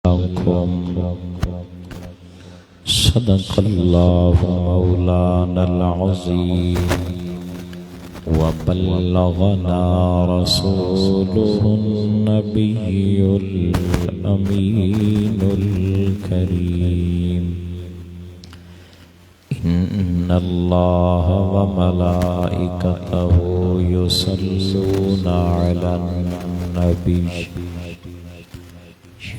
لكم صدق الله مولانا العظيم وبلغنا رسوله النبي الأمين الكريم إن الله وملائكته يصلون على النبي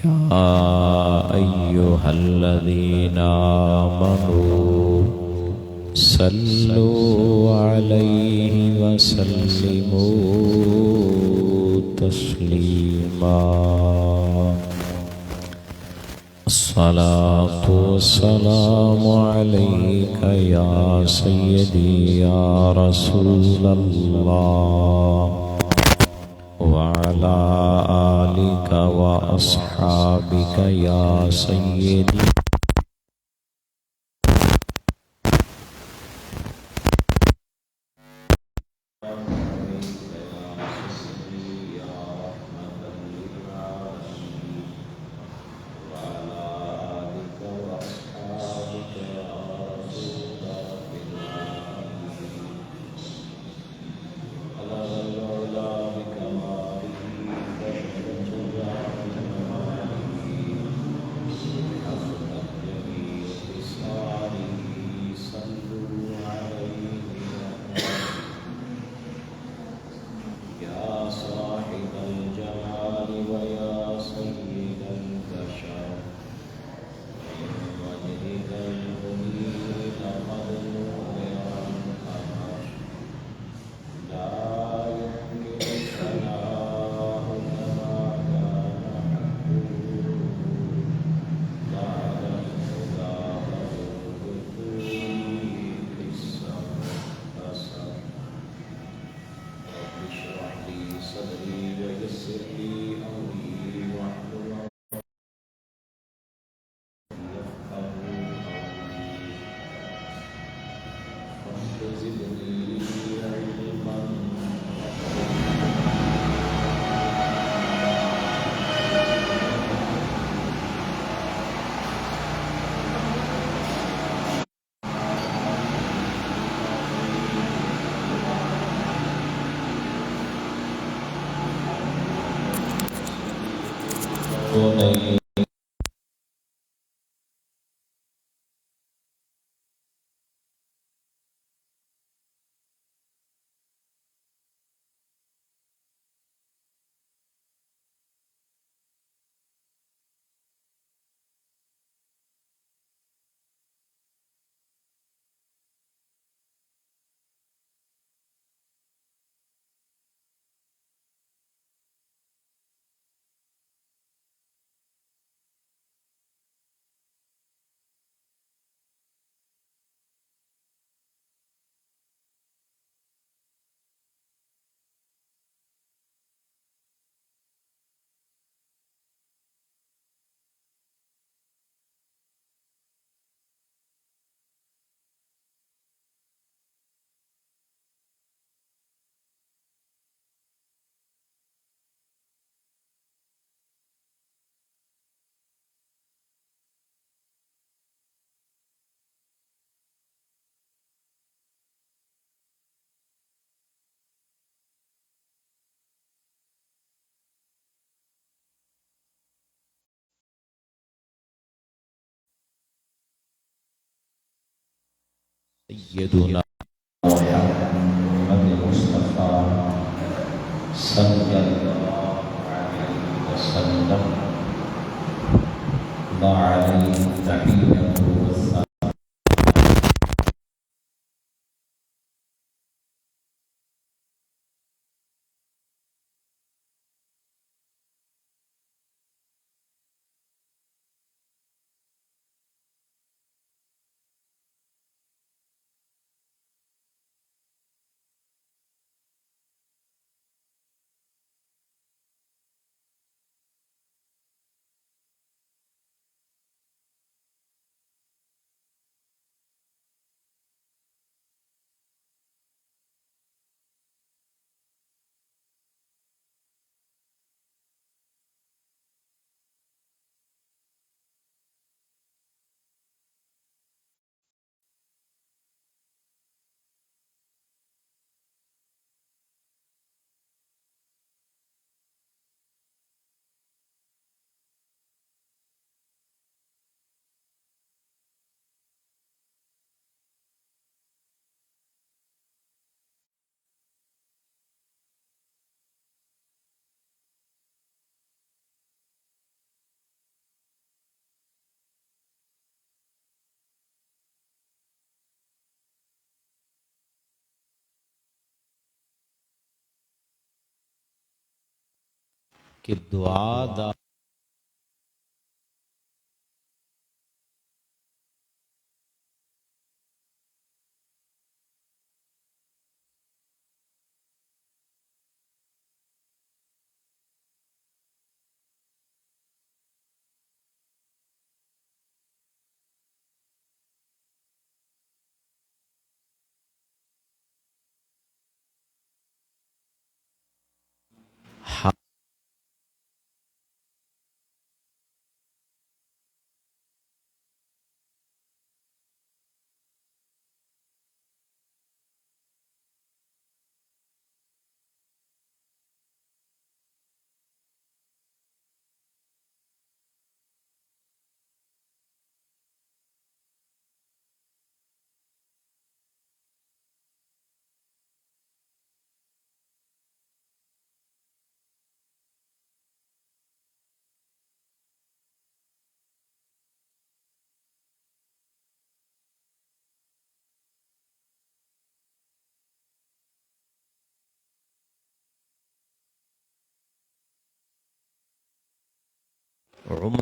يا أيها الذين آمنوا صلوا عليه وسلموا تسليما الصلاة والسلام عليك يا سيدي يا رسول الله وعلى آلك وأصحابك يا سيدي سيدنا محمد المصطفى صلى الله عليه وسلم وعليه تحية والسلام کہ دعا دا عمر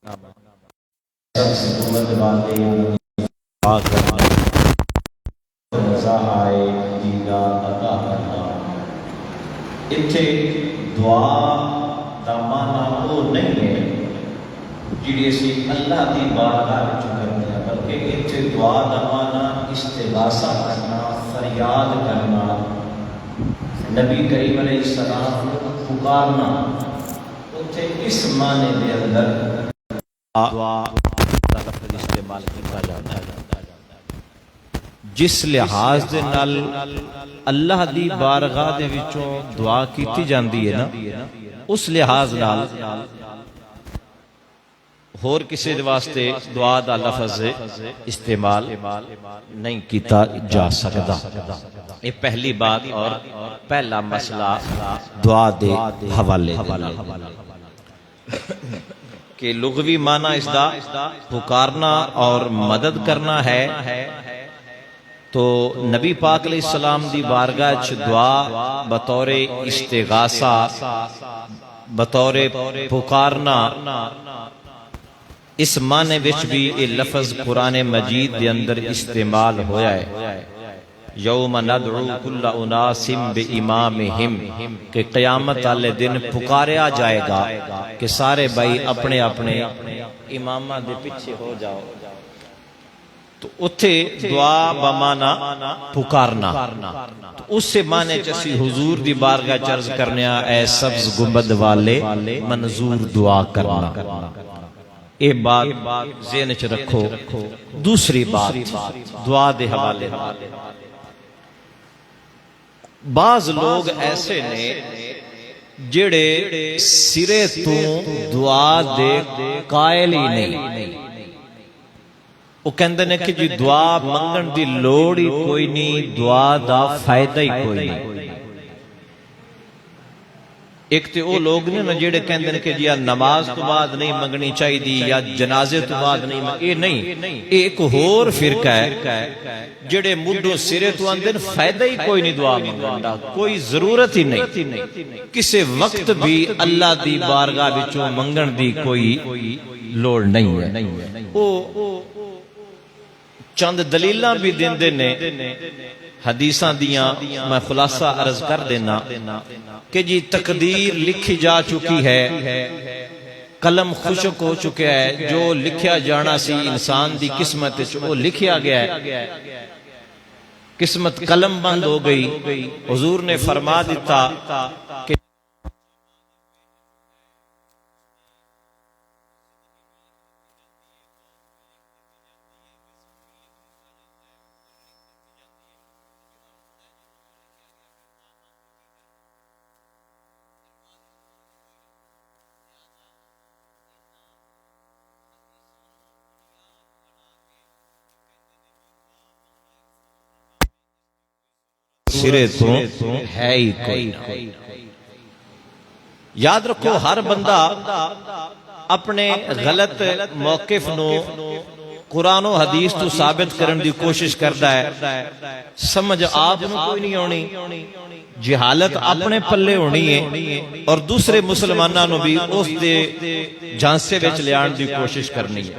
سب والے رضا آئے دیدار عطا کرنا۔ اتھے دعا دا معنی وہ نہیں ہے جڑی اسی اللہ دی بارگاہ وچ کرتے ہیں، بلکہ اتھے دعا دا معنی استغاثہ کرنا، فریاد کرنا، نبی کریم علیہ السلام کو پکارنا۔ اتھے اس معنی دے اندر دعا دا لفظ استعمال کیا جاتا ہے جس لحاظ دے نال اللہ دی بارگاہ دے وچوں دعا کیتی جاندی ہے نا، اس لحاظ نال ہور کسی دے واسطے دعا دا لفظ استعمال نہیں کیتا جا سکتا۔ یہ پہلی بات اور پہلا مسئلہ دعا دے حوالے کہ لغوی معنی اس دا پکارنا اور مدد کرنا ہے، تو نبی پاک علیہ السلام دی بارگاہ چ دعا بطور استغاثہ، بطور پکارنا، اس معنی وچ بھی یہ لفظ قرآن مجید دے اندر استعمال ہویا ہے۔ یوم ندعو کل اناس بامامہم، کہ قیامت والے دن پکاریا جائے گا کہ سارے بھائی اپنے اپنے امامہ دے پیچھے ہو جاؤ۔ تو اتھے دعا بمانا پکارنا، تو اس سے معنی چسی حضور دی بارگاہ چرز کرنے اے سبز گنبد والے منظور دعا کرنا۔ اے بات ذہن چ رکھو۔ دوسری بات دعا دے حوالے، بعض لوگ ایسے نے جڑے سرے تو دعا دے قائل ہی نہیں، وہ کہندے نے کہ جی دعا منگن دی لوڑ ہی کوئی نہیں، دعا دا فائدہ ہی کوئی نہیں۔ ایک تے وہ لوگ نے جڑے کہندے نے کہ جی نماز تو بعد نہیں منگنی چاہی دی یا جنازے تو بعد نہیں منگنی، نہیں، ایک ہور فرقہ ہے جڑے مڈو سرے تو اندر فائدہ ہی کوئی نہیں دعا منگن دا، کوئی ضرورت ہی نہیں، کسے وقت بھی اللہ دی بارگاہ وچوں منگن دی کوئی لوڑ نہیں ہے۔ وہ چند دلیلاں بھی دیندے نے حدیثاں دیاں، میں خلاصہ عرض کر دینا کہ جی تقدیر لکھی جا چکی ہے، قلم خشک ہو چکا ہے، جو لکھیا جانا سی انسان دی قسمت وہ لکھیا گیا ہے، قسمت قلم بند ہو گئی۔ حضور نے فرما دیتا کہ سرے تو ہے ہی کوئی نہ۔ یاد رکھو ہر بندہ اپنے غلط موقف نو قرآن و حدیث تو ثابت کرن دی کوشش کرتا ہے، سمجھ آپ نو کوئی نہیں ہونی، جہالت اپنے پلے ہونی ہے، اور دوسرے مسلمانوں نو بھی اس دے جھانسے وچ لیان دی کوشش کرنی ہے۔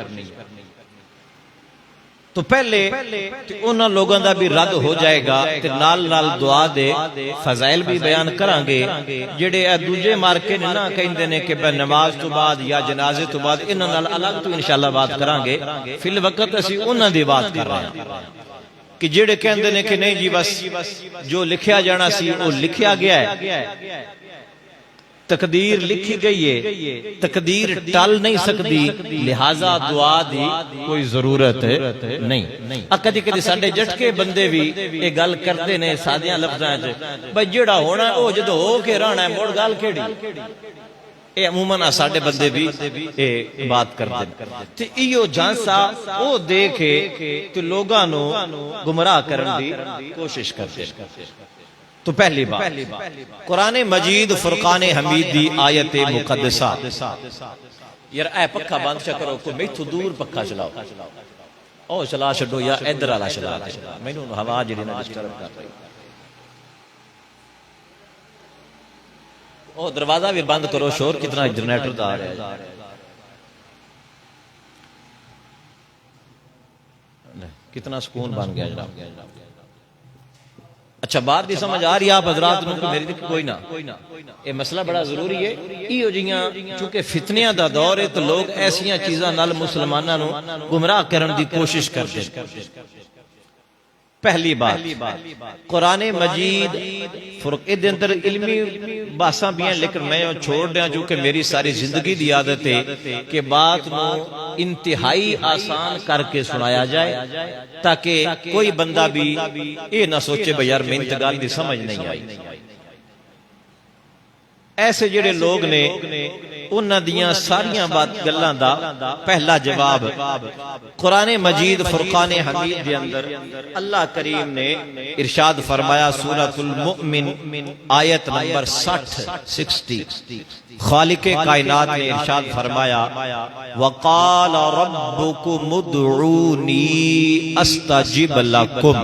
تو پہلے انہاں لوگاں دا بھی رد ہو جائے گا، تے نال نال دعا دے فضائل بھی بیان کران گے، جڑے دوجے مارکے نے نہ کہندے نے کہ نماز تو بعد یا جنازے تو بعد، انہاں نال الگ تو انشاءاللہ بات کران گے۔ فی الوقت اسی انہاں دی بات کر رہے ہیں کہ جڑے کہندے نے کہ نہیں جی بس جو لکھیا جانا سی وہ لکھیا گیا ہے، تقدیر لکھی گئی ہے، تقدیر ٹال نہیں سکتی، لہذا دعا دی کوئی ضرورت نہیں۔ کدی کدی ساڈے جٹکے بندے بھی یہ گل کرتے نے سادیاں لفظاں وچ، بھائی جڑا ہونا ہے وہ جدو ہو کے رہنا ہے، مڑ گل کیڑی؟ اے عموماً ساڈے بندے بھی اے بات کرتے ہیں، تے ایو جھانسا او دے کے تے لوگاں نو گمراہ کرن دی کوشش کرتے ہیں۔ تو پہلی بات قرآن مجید فرقان حمید دی آیت مقدسہ، یار اے پکھا بند چکرو کو میتھو دور پکھا چلاؤ، او چلا چھڈو یا ادھر والا چلا، مینوں ہوا جڑی نہ ڈسٹرب کر رہی، او دروازہ بھی بند کرو، شور کتنا جنریٹر دا آ رہا ہے، کتنا سکون بن گیا جناب۔ اچھا بات بھی سمجھ آ رہی ہے آپ حضرات نو کہ میری دیکھ کوئی نہ، یہ مسئلہ بڑا ضروری ہے۔ ایو جیاں چونکہ فتنیاں دا دور ہے تو لوگ ایسیاں چیزاں نال مسلماناں نو گمراہ کرن دی کوشش کرتے ہیں۔ پہلی بات قرآن مجید فرق دے اندر علمی باساں بھی ہیں، لیکن میں چھوڑ دیا چونکہ میری ساری زندگی دی عادت ہے کہ بات نو انتہائی آسان کر کے سنایا جائے تاکہ کوئی بندہ بھی یہ نہ سوچے بھئی یار میں گل دی سمجھ نہیں آئی۔ ایسے جڑے لوگ نے انہاں دیاں ساریاں بات گلاں دا پہلا جواب قرآن مجید فرقان حمید دے اندر اللہ کریم نے ارشاد فرمایا، سورۃ المؤمن آیت نمبر 60 خالق کائنات نے ارشاد فرمایا، وَقَالَ رَبُّكُمُ ادْعُونِي أَسْتَجِبْ لَكُمْ،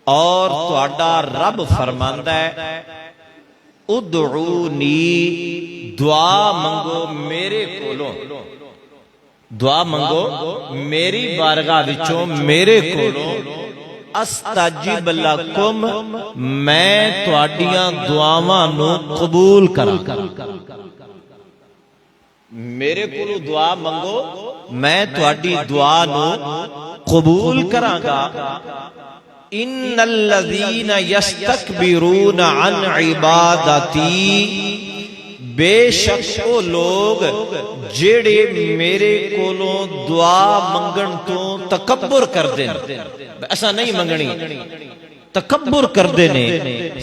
اور تہاڈا رب فرماندا ہے ادعونی، دعا منگو میرے کولوں، دعا منگو میری بارگاہ وچوں میرے کولوں، استجب لکم، میں تہاڈیاں دعاواں نو قبول کراں۔ میرے کو دعا منگو میں تہاڈی دعا نو قبول کراں گا ان الذین یستکبرون عن عبادتی بے شک وہ لوگ جڑے میرے کولوں دعا منگن تو تکبر کردے نے ایسا نہیں منگنی تکبر کردے نے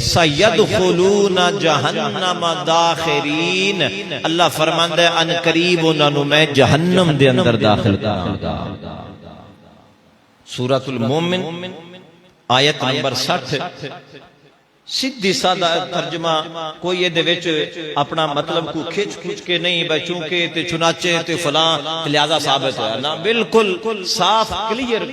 سیدخلون جہنم داخرین اللہ فرماندا ہے ان قریب انہاں نو میں جہنم دے اندر داخل کراں گا سورۃ المومن آیت نمبر 60 سیدھی سادہ ترجمہ کوئی یہ دے وچ اپنا مطلب کو کھچ کھچ کے نہیں بھائی چونکہ تے چنانچہ تے فلاں لہذا ثابت ہوا نا بالکل صاف کلیئر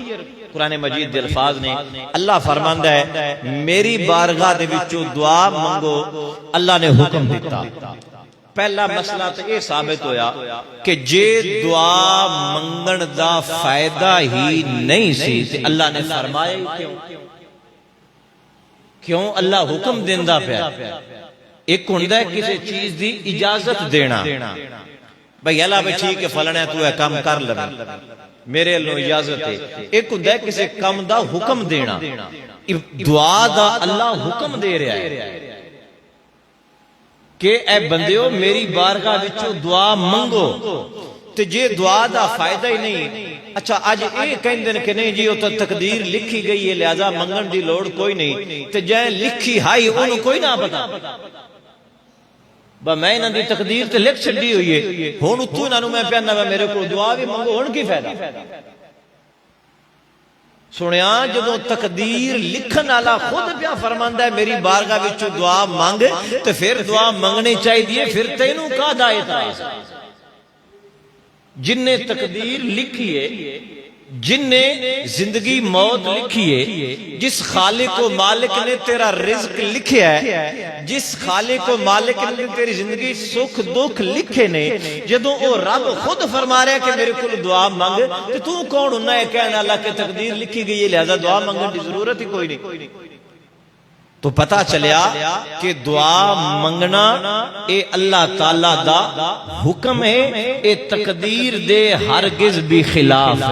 قرآن مجید دے الفاظ نے اللہ فرماندا ہے میری بارگاہ دے وچوں دعا منگو اللہ نے حکم دیتا پہلا مسئلہ تو یہ ثابت ہویا کہ جے دعا منگن دا فائدہ ہی نہیں سی تے اللہ نے فرمایا کیوں اللہ حکم دیندہ پیا ایک ہوندا ہے کسی چیز دی اجازت دینا بھئی اللہ بھئی ٹھیک ہے فلانا تو ہے کام کر لے میرے لو اجازت ہے ایک ہوندا ہے کسی کام دا حکم دینا دعا دا اللہ حکم دے رہا ہے کہ اے بندیو میری بارگاہ وچوں دعا منگو تے جے دعا دا فائدہ ہی نہیں اچھا آج اے کہندے کہ نہیں جی وہ تو تقدیر لکھی گئی ہے لہذا منگن دی لوڑ کوئی نہیں تے جے لکھی ہائی انہوں کوئی نہ پتا با میں انہاں دی تقدیر تے لکھ چھڈی ہوئی ہے ہن تو انہاں نو میں پہنا میرے کو دعا بھی منگو ہن کی فائدہ سنیا جدوں تقدیر لکھن والا خود پیا فرماندا ہے میری بارگاہ وچوں دعا مانگ تے پھر دعا منگنی چاہیے پھر تینوں کا دا اعتراض جن نے تقدیر لکھی ہے جن نے زندگی موت لکھی ہے جس خالق و مالک نے تیرا رزق لکھیا ہے جس خالق و مالک نے تیری زندگی سکھ دکھ لکھے نے جدوں او رب خود فرما رہا ہے کہ میرے کو دعا مانگ تو کون ہونا ہے کہنا اللہ کے تقدیر لکھی گئی ہے لہذا دعا مانگنے کی ضرورت ہی کوئی نہیں تو پتہ چلیا کہ دعا منگنا اے اللہ تعالیٰ دا حکم ہے اے تقدیر دے ہرگز بھی خلاف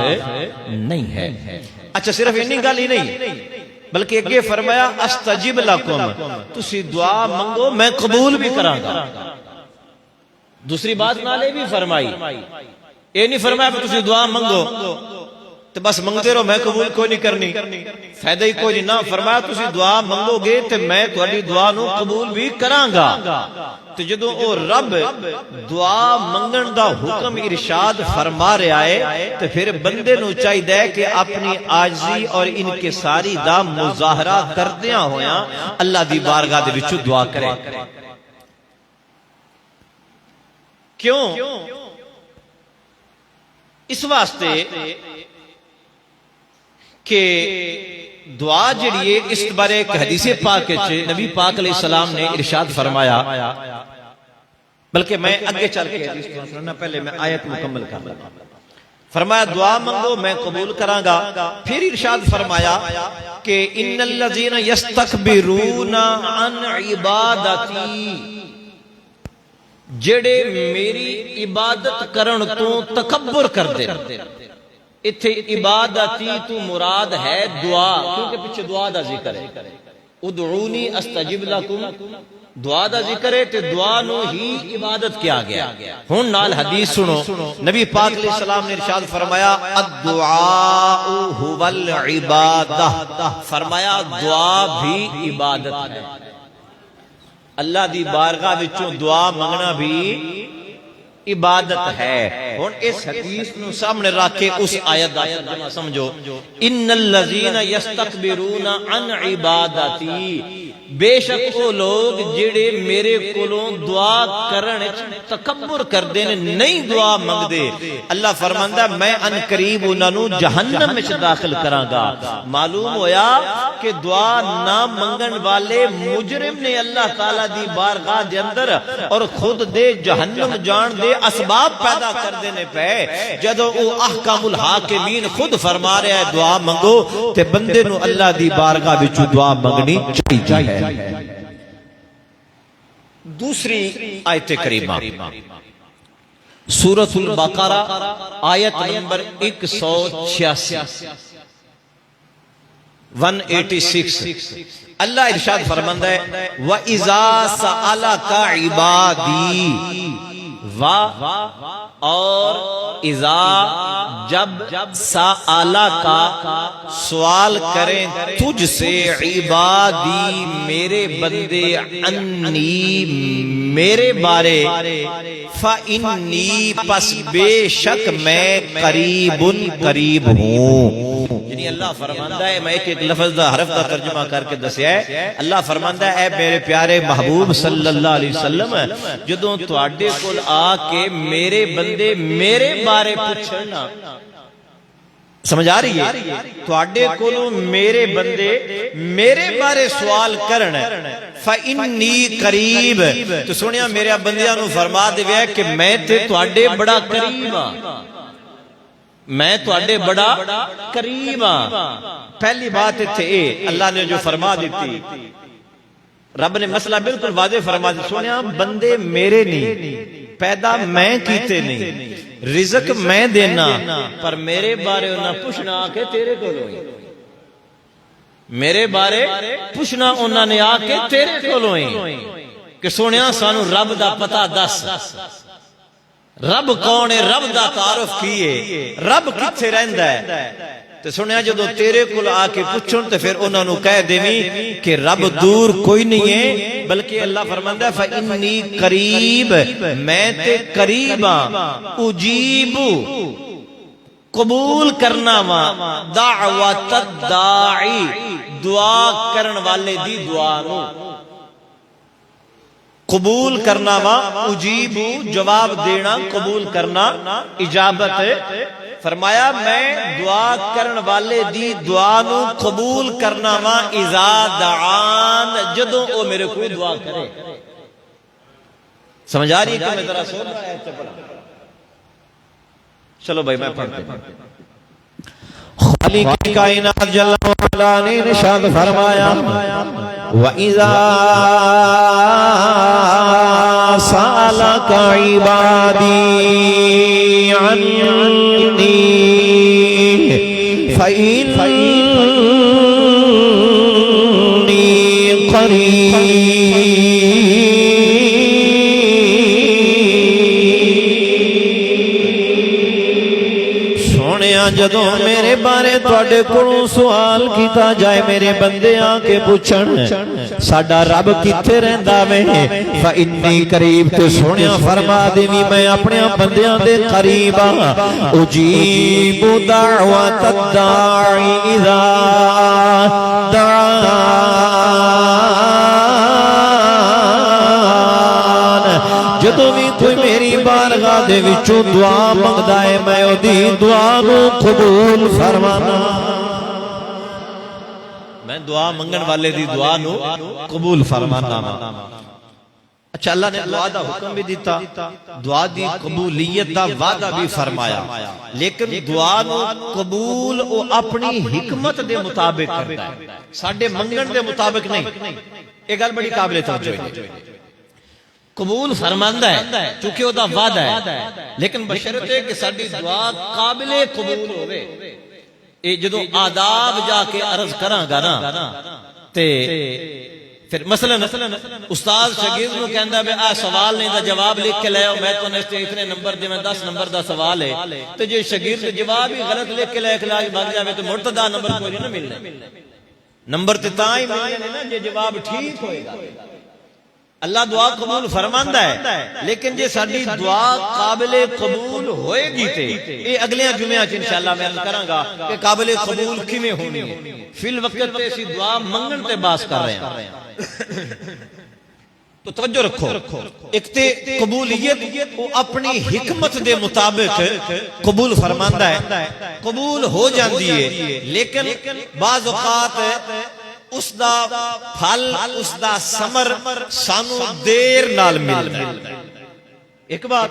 نہیں ہے اچھا صرف انی گل ہی نہیں بلکہ اگے فرمایا استجب لکم تسی دعا منگو میں قبول بھی کراں گا دوسری بات نالے بھی فرمائی اے نہیں فرمایا کہ تسی دعا منگو تو بس منگتے رہو میں قبول کوئی نہیں کرنی فائدہ ہی کوئی نہیں نہ فرمایا تسی دعا منگو گے تو میں تہاڈی دعا نو قبول بھی کراں گا تو جدوں او رب دعا منگن دا حکم ارشاد فرما رہا ہے تو پھر بندے نو چاہیے کہ اپنی عاجزی اور انکساری دا مظاہرہ کردیاں ہویاں اللہ دی بارگاہ دے وچوں دعا کرے کیوں اس واسطے کہ دعا جڑی ہے اس بارے ایک حدیث پاک نبی پاک علیہ السلام نے ارشاد فرمایا بلکہ میں آگے چل کے حدیث سننا پہلے میں آیت مکمل کر لوں فرمایا دعا منگو میں قبول کراں گا پھر ارشاد فرمایا کہ ان الذین یستکبرون عن عبادتی جڑے میری عبادت کرن تو تکبر کر دے اتھے عبادتی تو مراد ہے دعا کیونکہ پیچھے دعا دا ذکر ہے ادعونی استجب لکم دعا دا ذکر ہے تے دعا نو ہی عبادت کیا گیا ہن نال حدیث سنو نبی پاک علیہ السلام نے ارشاد فرمایا الدعاء هو العبادہ فرمایا دعا بھی عبادت ہے اللہ دی بارگاہ وچوں دعا منگنا بھی عبادت ہے اور اس حدیث نو سامنے رکھ کے اس آیت دا ترجمہ سمجھو ان الذین یستکبرون عن عبادتی بے شک وہ لوگ جڑے میرے کولوں دعا کرن تکبر کردے نے نہیں دعا منگ دے اللہ فرماندا میں ان قریب انہاں نو جہنم وچ داخل کراں گا معلوم ہویا کہ دعا نہ منگن والے مجرم نے اللہ تعالی دی بارگاہ دے اندر اور خود دے جہنم جان دے اسباب پیدا کر دینے پہ جدو او احکام الحاکمین خود فرما رہا ہے دعا منگو تے بندے نو اللہ دی بارگاہ وچ دعا منگنی چاہیے دوسری آیت کریمہ سورۃ البقرہ آیت نمبر 186 اللہ ارشاد فرماندا ہے وَإِذَا سَأَلَكَ عِبَادِي اور اذا جب سآلہ کا سوال کریں تجھ سے عبادی میرے بندے انی میرے بارے فإنی پس بے شک میں قریب ہوں. یعنی اللہ فرماندا ہے میں ایک لفظ دا حرف دا ترجمہ کر کے دسیا ہے. اللہ فرماندا ہے اے میرے پیارے محبوب صلی اللہ علیہ وسلم جدوں تواڈے کول آ کے میرے بندے میرے بارے پوچھنا سمجھ آ رہی ہے تواڈے کولوں میرے بندے میرے بارے سوال کرن فإنی قریب تو سنیا میرے بندیاں نو فرما دیوے کہ میں تے تواڈے بڑا قریب ہاں میں تواڈے بڑا قریب ہاں. پہلی بات اتھے اللہ نے جو فرما دیتی رب نے مسئلہ بالکل واضح فرما دی سنیا بندے میرے نہیں پیدا میں کیتے نہیں رزق میں دینا پر میرے بارے انہاں پوچھنا آ کے تیرے کو لوئی میرے بارے پوچھنا انہاں نے آ کے تیرے کو لوئی کہ سنیا سانو رب دا پتہ دس رب کون ہے رب دا تعارف کیے رب کتھے رہندا ہے تو سنیا جدو تیرے کول آ کے پوچھن تو پھر انہوں نے کہہ دیویں کہ رب دور کوئی نہیں ہے بلکہ اللہ فرماندا ہے فإنی قریب میں تے قریب ہاں اجیب قبول کرنا وا دعوت الداعی دعا کرن والے دی دعا نو قبول کرنا وا اجیب جواب دینا قبول کرنا اجابت فرمایا میں دعا کرن والے دی دعا نو قبول کرنا وا اذا دعان جدوں او میرے کو دعا کرے سمجھ آ رہی ہے کہ میں ذرا سن رہا ہے چلو بھائی میں پڑھتے ہیں خالق کائنات جل وعلا نے ارشاد فرمایا وَإِذَا سَأَلَكَ عِبَادِي عَنِّي فَإِنِّي قَرِيبٌ جدوں میرے بارے تواڈے کولوں سوال کیتا جائے میرے بندے آ کے پوچھن ساڈا رب کتھے رہندا وے فإنی قریب تے سونیا فرما دیویں میں اپنے بندیاں دے قریب ہاں اجیب دعوت الداعی اذا دعان جدوں بھی کوئی میری بارگاہ دے وچوں دعا منگدا ہے میں اودی دعا نو قبول فرمانا میں دعا منگن والے دی دعا نو قبول فرمانا. اچھا اللہ نے دعا دا حکم بھی دیتا دعا دی قبولیت دا وعدہ بھی فرمایا لیکن دعا نو قبول او اپنی حکمت دے مطابق کرتا ہے ساڈے منگن دے مطابق نہیں. یہ گل بڑی قابل توجہ ہے قبول فرماندا ہے چونکہ او دا وعدہ ہے لیکن بشرط ہے کہ ساڈی دعا قابل قبول ہوے. اے جدوں آداب جا کے عرض کراں گا نا تے پھر مثلا استاد شاگرد نو کہندا ہے آ سوال نہیں دا جواب لکھ کے لے آؤ میں تو اتنے نمبر دے میں 10 نمبر دا سوال ہے تے جے شاگرد جواب ہی غلط لکھ کے لے کے بھاگ جاوے تو مرتدہ نمبر کوئی نہ ملنے نمبر تے تاں ہی ملنے نا جے جواب ٹھیک ہوئے گا. اللہ دعا قبول فرماندا ہے لیکن جے ساڈی دعا قابل قبول ہوئے گی تے اے اگلے جمعہ چ انشاءاللہ میں عرض کراں گا کہ قابل قبول کیویں ہونی ہے. فی الوقت تے اسی دعا منگن تے باس کر رہے ہیں تو توجہ رکھو ایک تے قبولیت وہ اپنی حکمت دے مطابق قبول فرماندا ہے قبول ہو جاندی ہے لیکن بعض اوقات اس دا پھل اس دا ثمر سانو دیر نال ملدا ہے. ایک بات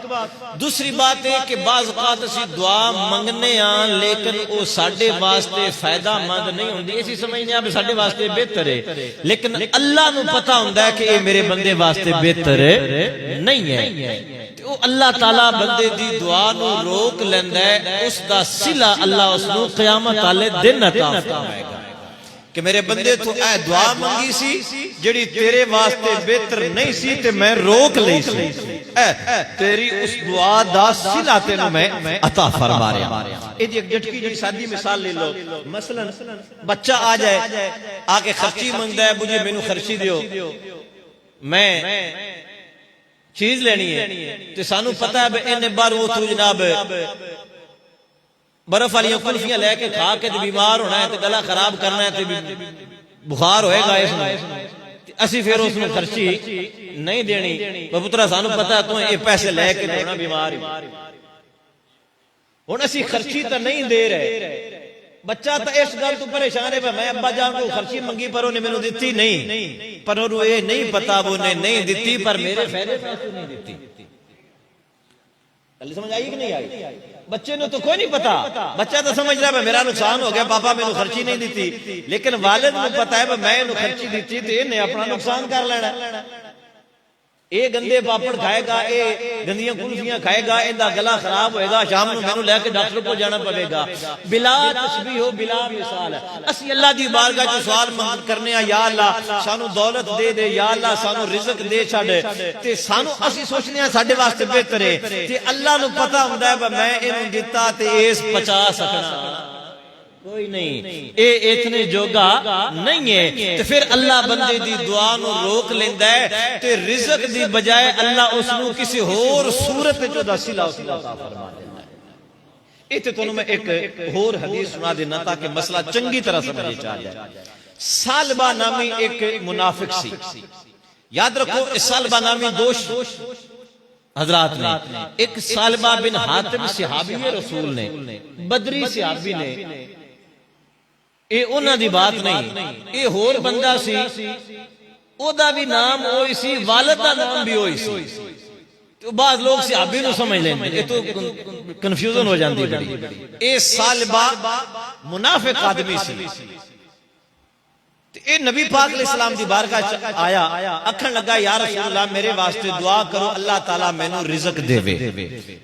دوسری بات ہے کہ بعض اوقات اسی دعا منگنے ہاں لیکن وہ ساڈے واسطے فائدہ مند نہیں ہوندی اسی سمجھنے ہاں ساڈے واسطے بہتر ہے لیکن اللہ نو پتہ ہوندا ہے کہ یہ میرے بندے واسطے بہتر نہیں ہے. تو اللہ تعالیٰ بندے دی دعا نو روک لیندہ ہے، اس دا صلہ اللہ اس نو قیامت والے دن عطا فرمائے گا کہ میرے بندے تو اے دعا منگی سی جڑی تیرے واسطے بہتر نہیں سی تے میں روک لئی سی، اے تیری اس دعا دا صلہ تینوں میں عطا فرما رہا۔ ایک جھٹکی جی سادی مثال لے لو، مثلا بچہ آ جائے آ کے خرچی منگتا ہے، مجھے مینوں خرچی دیو، میں چیز لینی ہے تو سانو پتہ ہے بے انہیں بار وہ تو جناب برف والی کلفیاں لے کے کھا کے بیمار ہونا ہے تو گلا خراب کرنا ہے تو بخار ہوئے گا اس میں، اسی پھر اس میں خرچی نہیں دینی، پترا سانو پتہ ہے تو یہ پیسے لے کے ہونا بیمار ہوں اسی خرچی تو نہیں دے رہے، بچہ تو اس گل تو پریشان ہے میں ابا جان کو خرچی منگی پر انہیں مینوں دتی نہیں، پر انہوں یہ نہیں پتا وہ نے نہیں دتی پر میرے فائدے پیسے نہیں دتی۔ گل سمجھ آئی کہ نہیں آئی؟ بچے نے تو کوئی نہیں پتا، بچہ تو سمجھ رہا ہے میرا نقصان ہو گیا پاپا مینوں خرچی نہیں دیتی، لیکن والد کو پتا ہے میں انہوں خرچی دیتی تو انہیں اپنا نقصان کر لینا، اے گندے پاپڑ کھائے گا، اے گندیاں کلفیاں کھائے گا، اندہ گلا خراب ہوئے گا، شام نو مینوں لے کے ڈاکٹر کو جانا پڑے گا، بلا تسبیح ہو بلا مثال ہے۔ اسی اللہ دی بارگاہ جو سوال کرنے ہیں یا اللہ سانو دولت دے دے، یا اللہ سانو رزق دے چھڑے، تے سانو اسی سوچنے ہیں ساڈے واسطے بہتر ہے، تے اللہ نو پتہ ہوندا ہے میں انہوں دیتا تے اس 50 سکنا کوئی نہیں، اے اتنے جوگا نہیں ہے، تو پھر اللہ بندے دی دعا نو روک لیندہ ہے تے رزق دی بجائے اللہ اس نو کسی اور صورت جو دا صلہ اس نو عطا فرما دیتا ہے۔ ایتے تو میں ایک اور حدیث سنا دینا تاکہ مسئلہ چنگی طرح سمجھے چاہ جائے۔ سالبہ نامی ایک منافق سی، یاد رکھو اس سالبہ نامی دوش حضرات نے، ایک سالبہ بن حاتم صحابی رسول نے، بدری صحابی نے، اے انہاں دی بات نہیں، اے ہور بندہ سی، او دا بھی نام ہوئی سی، والد دا نام بھی ہوئی سی، تو بعض لوگ صحابی نو سمجھ لیں اے تو کنفیوزن ہو جاندی بڑی۔ اے سالبہ منافق آدمی سی، اے نبی پاک علیہ السلام دی بارگاہ آیا، اکھن لگا یا رسول اللہ میرے واسطے دعا کرو اللہ تعالیٰ میں نو رزق دے وے۔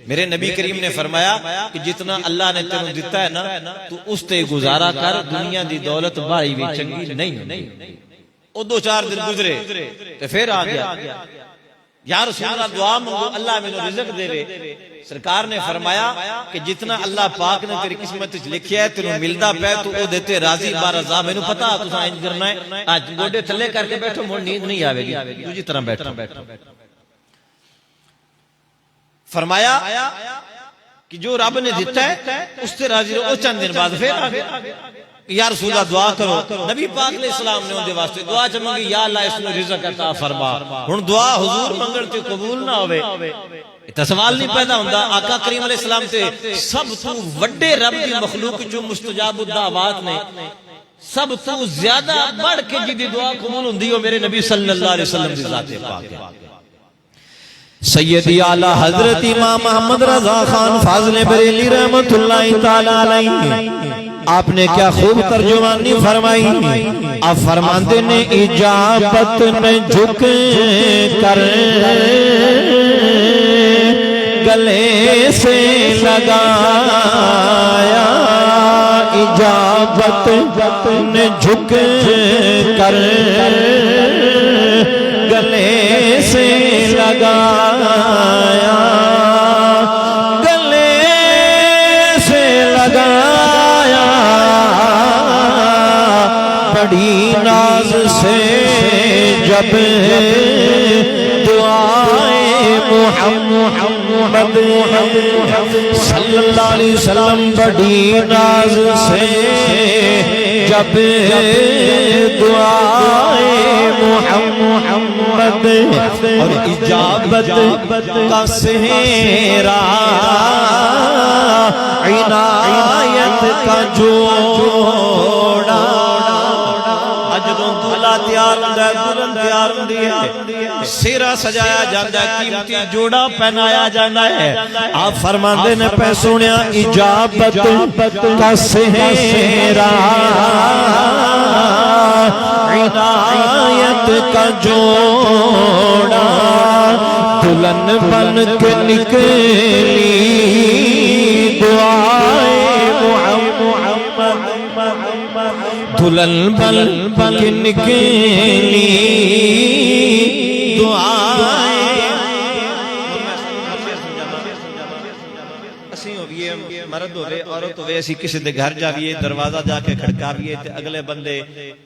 میرے نبی کریم نے فرمایا کہ جتنا اللہ نے تینوں دیتا ہے نا تو اس تے گزارا کر، دنیا دی دولت بھائی بھی چنگی نہیں۔ او 2-4 دن گزرے تو پھر آ گیا یا رسول اللہ دعا منگو اللہ میں نو رزق دے وے۔ سرکار نے فرمایا کہ جتنا اللہ پاک نے تیری قسمت لکھیا ہے تینوں ملدا پے تو او دیتے راضی بارضا، میں نو پتا تساں انج کرنا ہے، اج گوڈے تھلے کر کے بیٹھو مڑ نیند نہیں آوے گی، دوجی طرح بیٹھو۔ فرمایا کہ جو رب نے دیتا ہے اس سے راضی رہو۔ چند دن بعد پھر آ گیا یا رسول اللہ دعا کرو، نبی پاک علیہ السلام نے ان دے واسطے دعا چمنگی یا اللہ اس میں رزق عطا فرما۔ ہن دعا حضور منگن تے قبول نہ ہوئے تے سوال نہیں پیدا ہوندا، آقا کریم علیہ السلام تے سب تو وڈے رب دی مخلوق جو مستجاب الدعوات نے، سب تو زیادہ بڑھ کے جی دعا قبول ہوندی ہو میرے نبی صلی اللہ علیہ وسلم دی ذات پاک ہے۔ سیدی اعلی حضرت امام محمد رضا خان فاضل بریلی رحمت اللہ تعالی علیہ، آپ نے کیا خوب ترجمانی فرمائی، آپ فرماتے نے اجابت میں جھک کر گلے سے لگایا، اجابت نے جھک کر گلے سے لگایا، گلے سے لگایا، بڑی ناز سے جب دعائے محمد صلی اللہ علیہ وسلم، بڑی ناز سے جب دعائے محمد اور اجابت کا سہرا، عنایت کا جوڑا، دلہا تیار ہوندہ ہے، دلہن تیار ہوندی ہے، سیرہ سجایا جاندہ ہے، قیمتی جوڑا پہنایا جاندہ ہے۔ آپ فرماندے نے پہ سنیا اجابت کا سہرا عنایت کا جوڑا دلہن بن کے نکلی دعائے محمد دلہن بن کے نکلی دعائے مرد ہوئے عورت ہوئے اسی کسی دے گھر جاویے دروازہ جا کے کھڑکاویے تے اگلے بندے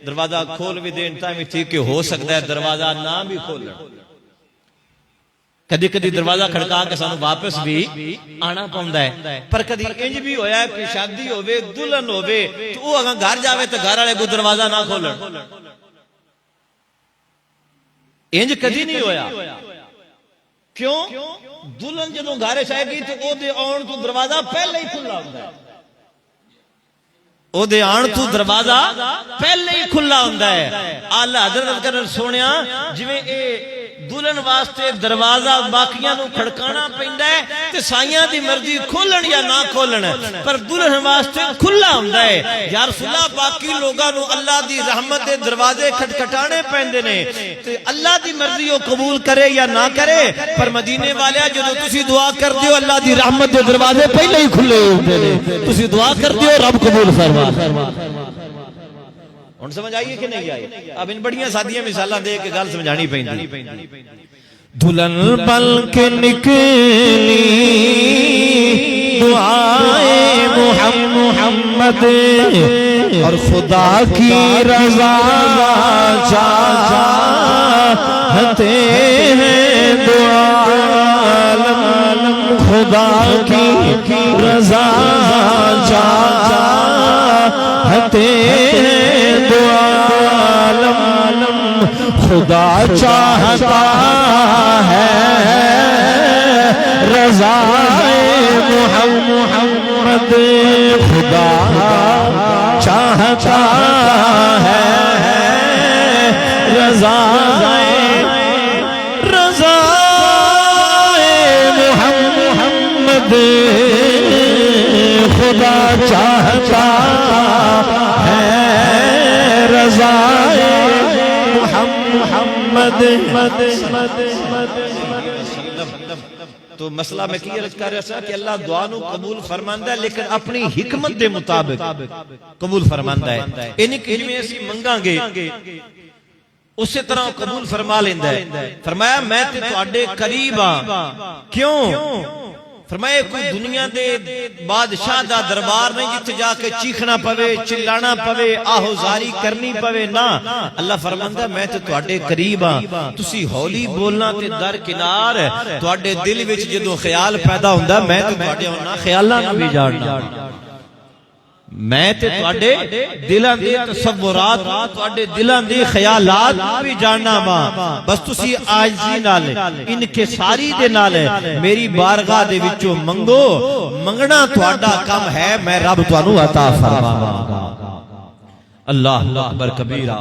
دروازہ کھول بھی دین تائیں تھی کہ ہو سکتا ہے دروازہ نہ بھی کھولن کدی کدی دروازہ کھڑکا کے سانو واپس بھی آنا پوندا ہے پر کدی انج بھی ہویا ہے کہ شادی ہوے دلہن ہوے تو او اگاں گھر جاوے تے گھر والے کو دروازہ نہ کھولن انج کدی نہیں ہویا کیوں دلہن جدوں گھر آئے گی تو او دے آن تو دروازہ پہلے ہی کھلا ہوندا ہے او دے آن تو دروازہ پہلے ہی کھلا ہوندا ہے اعلی حضرت کرن سونیا جویں اے دلہن واسطے دروازہ باقیاں نو کھڑکانا پیندا ہے تے سائیاں دی مرضی کھولن یا نہ کھولن پر دلہن واسطے کھلا ہوندا ہے یا رسول اللہ باقی لوگاں نو اللہ دی رحمت دے دروازے کھٹکھٹانے پیندے نے تے اللہ دی مرضی او قبول کرے یا نہ کرے پر مدینے والے جدوں تسی دعا کردے ہو اللہ دی رحمت دے دروازے پہلے ہی کھلے ہوندے نے تسی دعا کردے ہو رب قبول فرما ان سمجھ آئیے کہ نہیں آئی اب ان بڑیاں سادیاں مثالاں دے کے گل سمجھانی پیندی دلہن بن کے نکلی دعائے محمد اور خدا کی رضا چاہتے ہیں دو عالم خدا کی رضا چاہتے ہیں دو عالم خدا چاہتا ہے رضا محمد خدا چاہتا ہے رضا محمد خدا چاہتا ہے رضا محمد تو مسئلہ میں کی عرض کر رہا تھا کہ اللہ دعا نو قبول فرماندا ہے لیکن اپنی حکمت دے مطابق قبول فرماندا ہے انہی کہ جویں اسی منگاں گے اسی طرح قبول فرما لیندا ہے فرمایا میں تے تواڈے قریب ہاں کیوں فرمایا کوئی دنیا دے بادشاہ دا دربار نہیں جتھے جا کے چیخنا پوے چلانا پوے آہوزاری کرنی پوے نا اللہ فرماندا میں تے تواڈے قریب ہاں تسی ہولی بولنا تے درکنار تواڈے دل وچ جدوں خیال پیدا ہوندا میں تے تواڈے انہاں خیالاں نوں بھی جاننا میں تے تواڈے دلاں دے تصورات تواڈے دلاں دے خیالات بھی جاننا وا بس تسی عاجزی نال انکساری دے نال میری بارگاہ دے وچوں منگو منگنا تواڈا کم ہے میں رب تانوں عطا فرماواں اللہ اکبر کبیرہ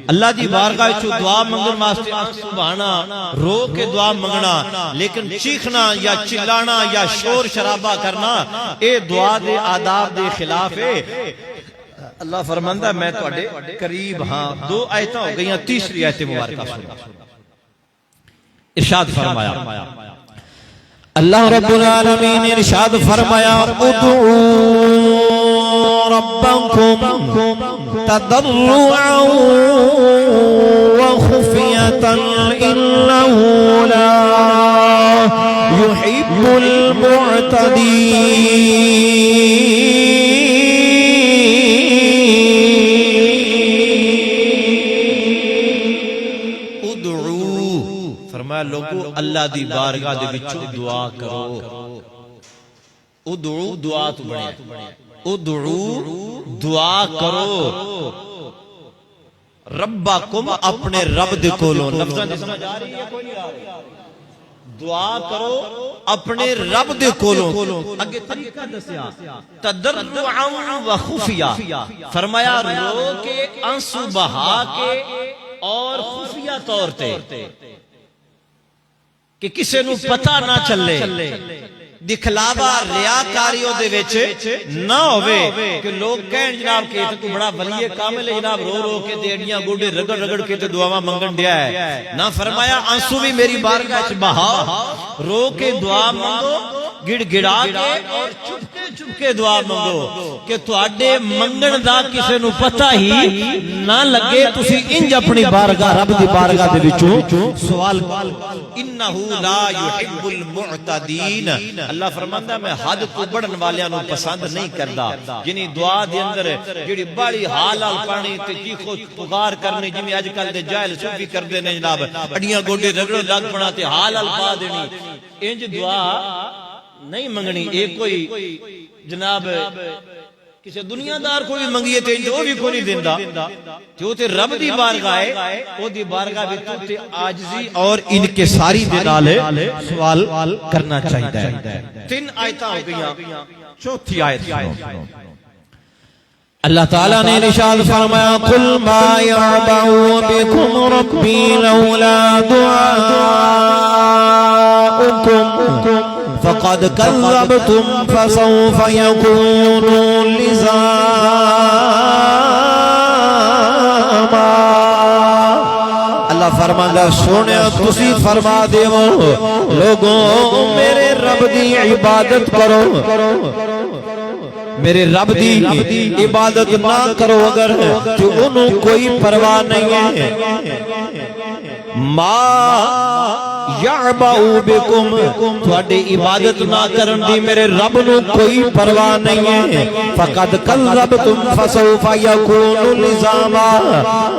اللہ دی بارگاہ وچوں دعا منگن واسطے سبحانا رو کے دعا منگنا لیکن چیخنا یا چلانا یا شور شرابہ کرنا اے دعا دے آداب دے خلاف ہے اللہ فرماندا میں تواڈے قریب ہاں دو آیتاں ہو گئیاں تیسری آیت مبارکہ سنو ارشاد فرمایا اللہ رب العالمین ارشاد فرمایا ادعوا ربکم تضرعا وخفیة انه لا يحب المعتدین ادعو فرمایا لوگو اللہ دی بارگاہ دے وچوں دعا کرو ادعو دعا تو بڑھیا ادعو دعا کرو ربکم اپنے رب دے کولوں لفظاں دی سمجھ آ رہی ہے کوئی نہیں آ رہی دعا کرو اپنے رب دے کولوں اگے طریقہ دسیا تضرعا و خفیہ فرمایا رو کے آنسو بہا کے اور خفیہ طور تے کہ کسے نو پتہ نہ چلے دکھلاوا ریاکاری دے وچ نہ ہوے کہ لوگ کہن جناب کہ تو بڑا ولی کامل ہے جناب، رو رو کے تے اڈیاں گوڈے رگڑ رگڑ کے تے دعاواں منگن دیا ہے. نہ فرمایا آنسو بھی میری بارگاہ وچ بہاؤ، رو کے دعا منگو، گڑ گڑا کے اور چپ کے دعا منگو کہ تواڈے منگن دا کسے نو پتہ ہی نہ لگے. تسی انج اپنی بارگاہ رب دی بارگاہ دے وچوں سوال انہ لا یحب المعتدین. اللہ فرماندا ہے میں حد تو بڑھن والیاں نو پسند نہیں کردا. جنی دعا دے اندر جڑی بڑی حال حال پانی تے چیخو پکار کرنی جویں اج کل دے جاہل صوفی کردے نے جناب، اڈیاں گوڈے رگڑ لگ پنا تے حال حال پا دینی، انج دعا نہیں منگنی. ایک کوئی جناب کسی دنیا دار کو بھی منگیے تے جو بھی کوئی نہیں دیندا جو تے رب دی بارگاہ ہے او دی بارگاہ وچ تے عاجزی اور انکساری دے نال سوال کرنا چاہیے. 3 آیتاں ہو گئیاں، چوتھی آیت سنو. اللہ تعالیٰ نے ارشاد فرمایا قل ما يعبأ بكم ربي لولا دعاؤكم فقد كذبتم فسوف يكون لزاما. اللہ فرماندا سونے تسی فرما دیو لوگوں میرے رب دی عبادت کرو، میرے رب دی عبادت نہ کرو اگر جو انہوں کوئی پرواہ نہیں ہے. ما یعبأ بکم تواڈی عبادت نہ کرن دی میرے رب نو کوئی پرواہ نہیں ہے. فقد کذبتم فسوف یکون لزاما.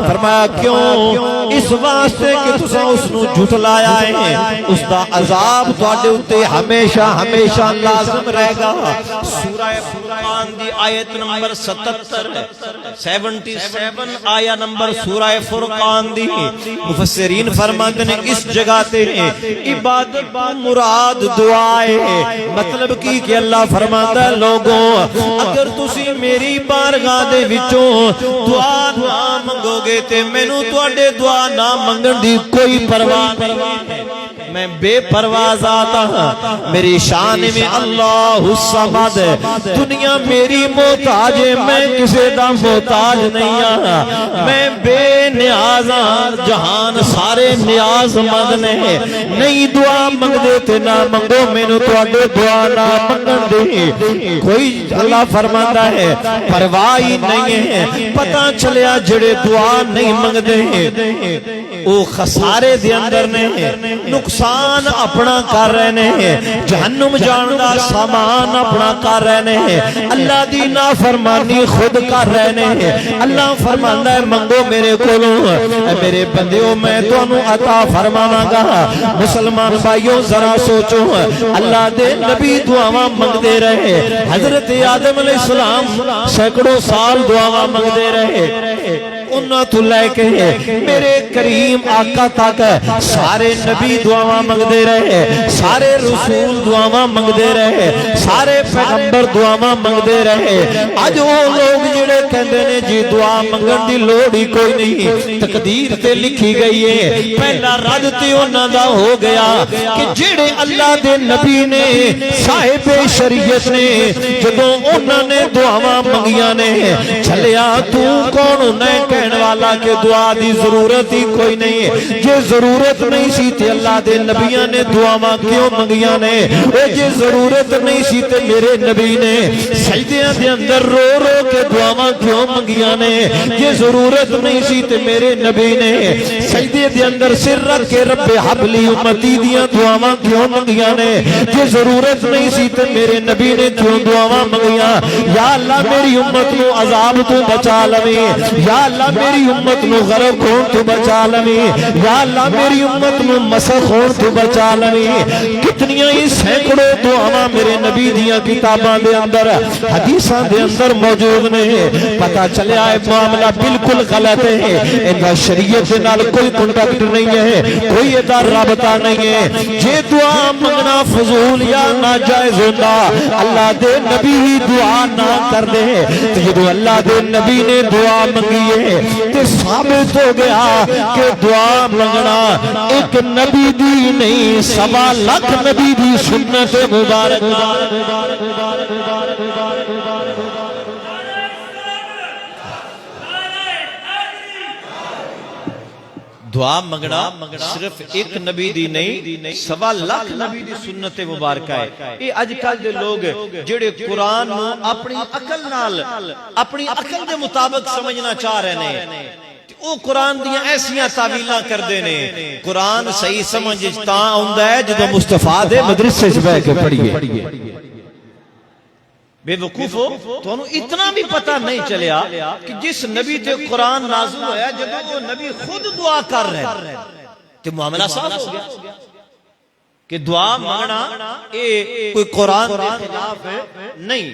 فرمایا کیوں؟ اس واسطے کہ تساں اس نو جھٹلایا ہے، اس دا عذاب تواڈے اوتے ہمیشہ ہمیشہ لازم رہے گا. سورہ فرقان دی آیت نمبر 77 آیا نمبر سورہ فرقان دی. مفسرین فرماتے ہیں اس جگہ تے عبادت مراد دعا ہے. مطلب کی کہ اللہ فرماتا ہے لوگوں اگر تسی میری بارگاہ دے وچوں دعا نہ منگو گے تے مینوں تواڈے دعا نہ منگن دی کوئی پرواہ نہیں. میں بے پرواہ ذات ہاں، میری شان میں اللہ الصمد. دنیا میری محتاج ہے، میں کسی دا محتاج نہیں ہاں. میں بے نیاز ہاں، جہان سارے نیاز مند نے. نہیں دعا منگ دے تے نہ منگو، مینوں تواڈے دعا نہ منگن دی کوئی اللہ فرماتا ہے پرواہ ہی نہیں ہے. پتہ چلیا جڑے دعا نہیں منگ دے او خسارے دے اندر نے، نقصان اپنا کر رہے ہیں، جہنم جان دا سامان اپنا کر رہے ہیں، اللہ دی نافرمانی خود کر رہے ہیں. اللہ فرماندا ہے منگو میرے کولوں، میرے بندیوں میں تانوں عطا فرماواں گا. مسلمان بھائیوں ذرا سوچو، اللہ دے نبی دعاواں منگدے رہے. حضرت آدم علیہ السلام سینکڑوں سال دعاواں منگدے رہے. انہاں تو لے کے میرے کریم آقا تک سارے نبی دعاواں منگدے رہے، سارے رسول دعاواں منگدے رہے، سارے پیغمبر دعاواں منگدے رہے. اج وہ لوگ جڑے کہندے نے جی دعا منگن دی لوڑ ہی کوئی نہیں، تقدیر تے لکھی گئی ہے. پہلا رد تے انہاں دا ہو گیا کہ جڑے اللہ دے نبی نے صاحب شریعت نے جدوں انہاں نے دعاواں منگیاں نے چلیا تو کون انہیں کہنے والا کہ دعا دی ضرورت ہی کوئی نہیں ہے. جے ضرورت نہیں سی تے اللہ دے نبیاں نے دعاواں کیوں منگیاں نے؟ جے ضرورت نہیں سی تے میرے نبی نے سجدیاں دے اندر رو رو کے دعاواں کیوں منگیاں نے؟ جے ضرورت نہیں سی تے میرے نبی نے سجدے دے اندر سر رکھ کے رب حبلی امتی دیاں دعاواں کیوں منگیاں نے؟ جے ضرورت نہیں سی تے میرے نبی نے کیوں دعاواں منگیاں؟ یا اللہ میری امت نو عذاب تو بچا لویں، یا اللہ میری امت نو غرق ہون تو بچا لویں، یا اللہ میری امت نو مسخ ہون تو بچا لویں. کتنیاں ہی سینکڑوں دعاواں میرے نبی دیاں کتاباں دے اندر حدیثاں دے اندر موجود نے. پتہ چلیا ہے معاملہ بالکل غلط ہے، انہاں شریعت دے نال کوئی کانٹیکٹ نہیں ہے، کوئی ایدا رابطہ نہیں ہے۔ جے دعا منگنا فضول یا ناجائز ہوندا اللہ دے نبی ہی دعا نہ کر دے، تے جدوں اللہ دے نبی نے دعا منگی ہے تے ثابت ہو گیا کہ دعا منگنا ایک نبی دی نہیں 1.25 لاکھ نبی دی سنت مبارک۔ دعا منگنا صرف ایک نبی دی نہیں 1.25 لاکھ نبی دی سنت مبارکہ ہے۔ یہ اج کل دے لوگ جڑے قرآن نو اپنی عقل نال اپنی عقل دے مطابق سمجھنا چاہ رہے ہیں، وہ قرآن دیاں ایسیاں تعویلاں کردے نے۔ قرآن صحیح سمجھ تاں آندا ہے جدوں مصطفیٰ دے مدرسے وچ بیٹھ کے پڑھیے۔ بے وقوف ہو تو اتنا بھی پتہ نہیں چلیا کہ جس نبی تے قرآن نازل ہویا جدوں وہ نبی خود دعا کر رہے تے معاملہ صاف ہو گیا کہ دعا مانگنا اے کوئی قرآن دے خلاف ہے نہیں۔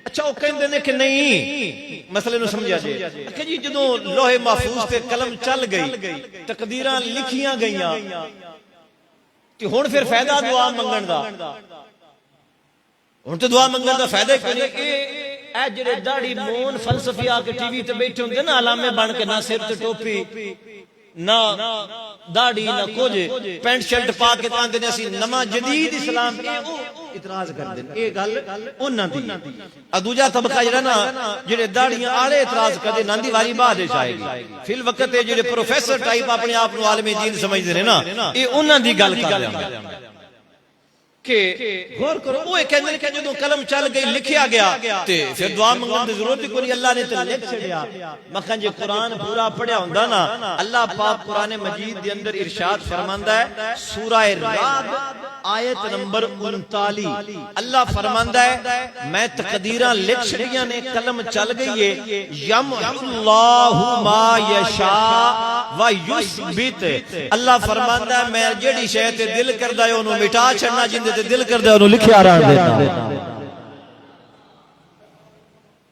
اچھا وہ کہندے نے کہ نہیں مسئلے نو سمجھا جائے کہ جی جدوں لوح محفوظ تے قلم چل گئی تقدیراں لکھیاں گئیاں کہ ہن پھر فائدہ دعا منگن دا، ہن تے دعا منگن دا فائدہ کوئی نہیں۔ اے جڑے داڑھی مون فلسفی آ کے ٹی وی تے بیٹھے ہوندے نا علامے بن کے، نہ سر تے ٹوپی نہ داڑھی نہ کچھ، پینٹ شرٹ پا کے آندے نے اسی نواں جدید اسلام اعتراض کردے نے۔ اے گل انہاں دی دوجا طبقہ جڑا نا جڑے داڑھیاں آلے اعتراض کردے ناں دی واری بعد وچ آئے گی۔ فی الوقت جڑے پروفیسر ٹائپ اپنے آپ نو عالم دین سمجھدے نے نا، اے انہاں دی گل کر رہے ہیں کہ غور کرو وہ کہندے نے کہ جدوں قلم چل گئی لکھیا گیا تے پھر دعا منگن دی ضرورت کوئی نہیں، اللہ نے تے لکھ چھڑیا۔ مکھن جے قرآن پورا پڑھیا ہوندا نا، اللہ پاک قرآن مجید دے اندر ارشاد فرماندا ہے سورہ رعد آیت نمبر 39، اللہ فرماندا ہے میں تقدیراں لکھ چھڑیاں نے، قلم چل گئی ہے، یمحو اللہ ما یشاء و یثبت، اللہ فرماندا ہے میں جیڑی شے تے دل کردا ہے اونوں مٹا چھڑنا، جندے تے دل کردا ہے اونوں لکھیا رہن دینا۔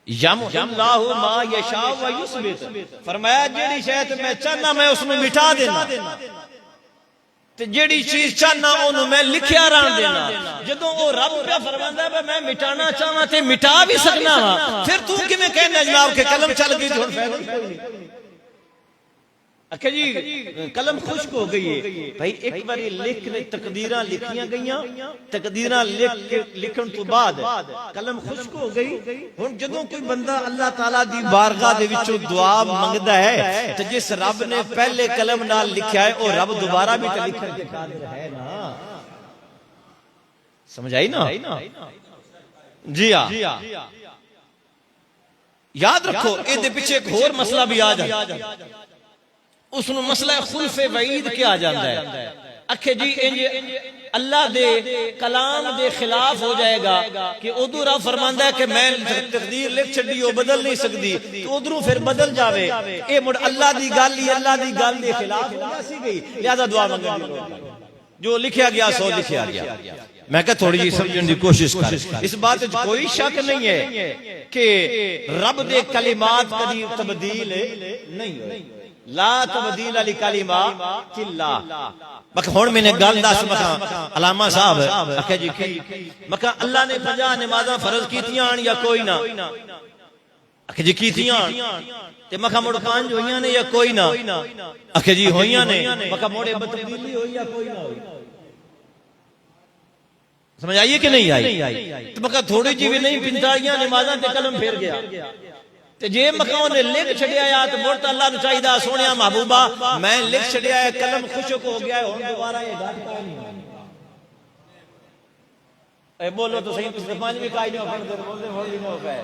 یمحو اللہ ما یشاء و یثبت، فرمایا جیڑی شے تے میں چاہنا میں اس نوں مٹا دینا، تے جیڑی چیز چاہنا اونوں میں لکھیا رہن دینا۔ جدوں او رب پہ فرماندا ہے میں مٹانا چاہواں تے مٹا بھی سکنا وا، پھر تو کیویں کہنا جناب کہ قلم چل گئی تو فائدہ کوئی نہیں۔ اکھے جی قلم خشک ہو گئی ہے بھائی، ایک باری لکھ نے تقدیراں لکھیاں گئیاں، تقدیراں لکھن تو بعد قلم خشک ہو گئی۔ ہن جدوں کوئی بندہ اللہ تعالیٰ دی بارگاہ دے وچوں دعا منگدا ہے تے جس رب نے پہلے قلم نال لکھیا ہے او رب دوبارہ بھی تے لکھن دے قادر ہے نا، سمجھ آئی نا؟ جی ہاں یاد رکھو اے دے پیچھے ایک اور مسئلہ بھی آ جائے، اس نو مسئلہ خلف وعید کیا جاندہ ہے۔ اکھے جی انج اللہ دے کلام دے خلاف ہو جائے گا کہ ادھر رب فرماندا ہے کہ میں تقدیر لکھ چھڈی او بدل نہیں سکتی، تو ادھروں پھر بدل جاوے، اے مڑ اللہ دی گل ہی اللہ دی گل دے خلاف ہو جاسی گئی، لہذا دعا منگن جو لکھیا گیا سو لکھیا گیا۔ میں کہ تھوڑی جی سمجھن دی کوشش کر، اس بات وچ کوئی شک نہیں ہے کہ رب دے کلمات کبھی تبدیل نہیں ہوئے، لا تبدیل لکلمات اللہ۔ مکہ ہون میں نے گل دس مکہ علامہ صاحب اکھے جی کی مکہ اللہ نے 50 نمازاں فرض کیتیاں یا کوئی نہ، اکھے جی کیتیاں تے مکہ مڑ 5 ہوئیاں نے یا کوئی نہ، اکھے جی ہوئیاں نے، مکہ موڑے تبدیلی ہوئی یا کوئی نہ ہوئی، سمجھ آئیے کہ نہیں آئی؟ تو مکہ تھوڑی جی بھی نہیں 45 نمازاں تے قلم پھیر گیا تے جے مکہ نے لکھ چھڑیا یا تے مڑ تے اللہ نو چاہیدا سونیا محبوبہ میں لکھ چھڑیا ہے قلم خشک ہو گیا ہے ہن دوبارہ یہ گھٹ کا نہیں، اے بولو تو صحیح، تسی 5 بھی کائی نہیں پڑھ دے بولدے ہون بھی نہ ہو پائے،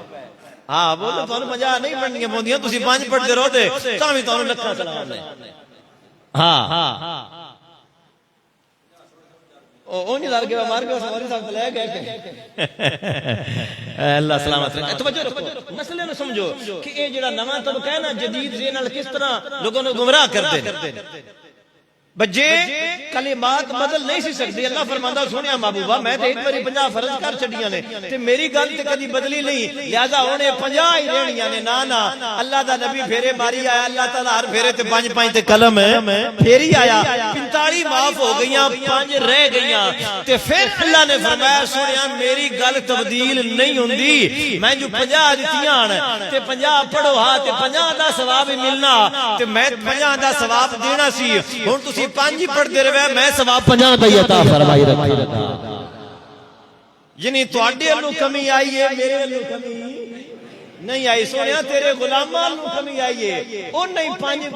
ہاں بولو تانوں مزہ نہیں پڑھنیاں پوندیاں، تسی 5 پڑھ دے رہو تے تاں وی تانوں لکھاں سلام نے، ہاں او نہیں لڑ کے مار کے سواری صاحب لے گئے اللہ سلامت رکھے۔ توجہ رکھو مسئلے نو سمجھو کہ اے جڑا نواں طبقہ ہے نا جدید ذہن نال کس طرح لوگوں کو گمراہ کردے نے۔ بجے کلمات بدل نہیں سی سکتی. اللہ فرماندا سونیا محبوبہ میں تے ایک باری 50 فرض کر چھڈیاں نے تے میری گل تے کدی بدلی نہیں, لہذا اونے 50 ہی رہنیاں نے. نا اللہ دا نبی پھیرے ماری آیا, اللہ تعالی ہر پھیرے تے 5 تے قلم پھیری آیا. 45 معاف ہو گئیاں, 5 رہ گئیاں. تے پھر اللہ نے فرمایا سونیا میری گل تبدیل نہیں ہوندی, میں جو 50 دتیاں تے 50 پڑھو ہاں تے 50 دا ثواب ملنا تے میں 50 دا ثواب دینا سی. ہن تسی 5 ہی پڑھتے رہے, میں ثواب 50 دا عطا فرمائی رکھا. یعنی تواڈے ولوں کمی آئی ہے, میرے ولوں کمی نہیں آئی. سونیا تیرے غلاماں نوں کمی آئی ہے, او نہیں 5